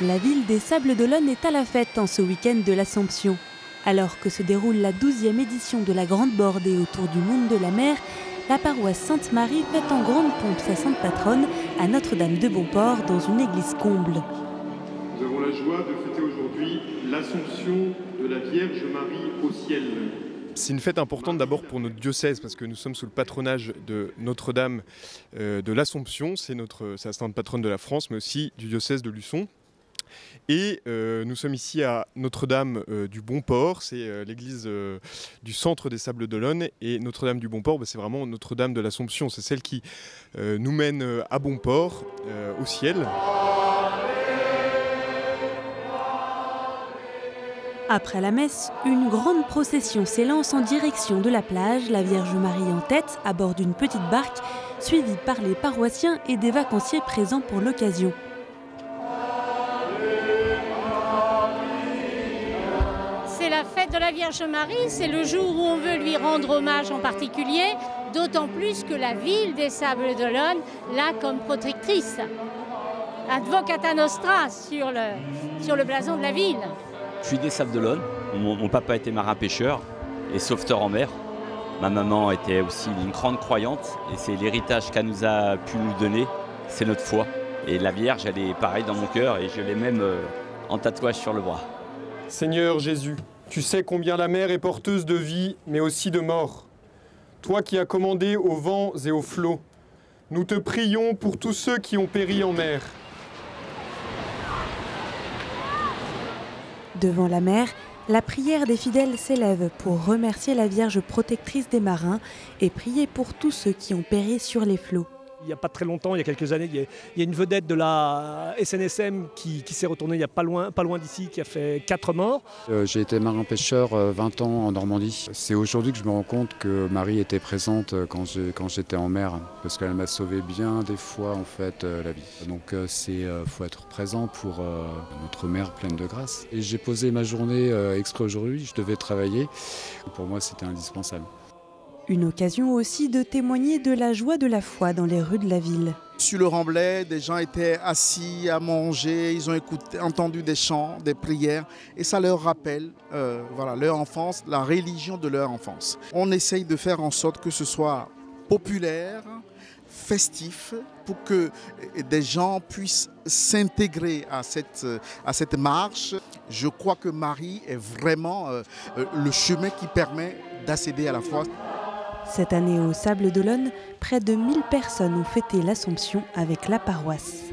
La ville des Sables d'Olonne est à la fête en ce week-end de l'Assomption. Alors que se déroule la 12e édition de la Grande Bordée autour du monde de la mer, la paroisse Sainte-Marie fête en grande pompe sa sainte patronne à Notre-Dame de Bonport dans une église comble. Nous avons la joie de fêter aujourd'hui l'Assomption de la Vierge Marie au ciel. C'est une fête importante d'abord pour notre diocèse parce que nous sommes sous le patronage de Notre-Dame de l'Assomption. C'est la sainte patronne de la France mais aussi du diocèse de Luçon. Et nous sommes ici à Notre-Dame du Bonport, c'est l'église du centre des Sables d'Olonne. Et Notre-Dame du Bonport, c'est vraiment Notre-Dame de l'Assomption. C'est celle qui nous mène à Bonport, au ciel. Après la messe, une grande procession s'élance en direction de la plage, la Vierge Marie en tête, à bord d'une petite barque, suivie par les paroissiens et des vacanciers présents pour l'occasion. C'est la fête de la Vierge Marie, c'est le jour où on veut lui rendre hommage en particulier, d'autant plus que la ville des Sables d'Olonne l'a comme protectrice. Advocata Nostra sur le blason de la ville. Je suis des Sables d'Olonne, mon papa était marin-pêcheur et sauveteur en mer. Ma maman était aussi une grande croyante et c'est l'héritage qu'elle nous a pu nous donner, c'est notre foi. Et la Vierge, elle est pareille dans mon cœur et je l'ai même en tatouage sur le bras. Seigneur Jésus, tu sais combien la mer est porteuse de vie, mais aussi de mort. Toi qui as commandé aux vents et aux flots, nous te prions pour tous ceux qui ont péri en mer. Devant la mer, la prière des fidèles s'élève pour remercier la Vierge protectrice des marins et prier pour tous ceux qui ont péri sur les flots. Il n'y a pas très longtemps, il y a quelques années, il y a une vedette de la SNSM qui s'est retournée il n'y a pas loin d'ici, qui a fait 4 morts. J'ai été marin-pêcheur 20 ans en Normandie. C'est aujourd'hui que je me rends compte que Marie était présente quand j'étais en mer, parce qu'elle m'a sauvé bien des fois en fait la vie. Donc faut être présent pour notre mère pleine de grâce. Et j'ai posé ma journée exprès aujourd'hui, je devais travailler. Pour moi, c'était indispensable. Une occasion aussi de témoigner de la joie de la foi dans les rues de la ville. Sur le remblai, des gens étaient assis à manger, ils ont entendu des chants, des prières et ça leur rappelle leur enfance, la religion de leur enfance. On essaye de faire en sorte que ce soit populaire, festif, pour que des gens puissent s'intégrer à cette marche. Je crois que Marie est vraiment le chemin qui permet d'accéder à la foi. Cette année aux Sables d'Olonne, près de 1000 personnes ont fêté l'Assomption avec la paroisse.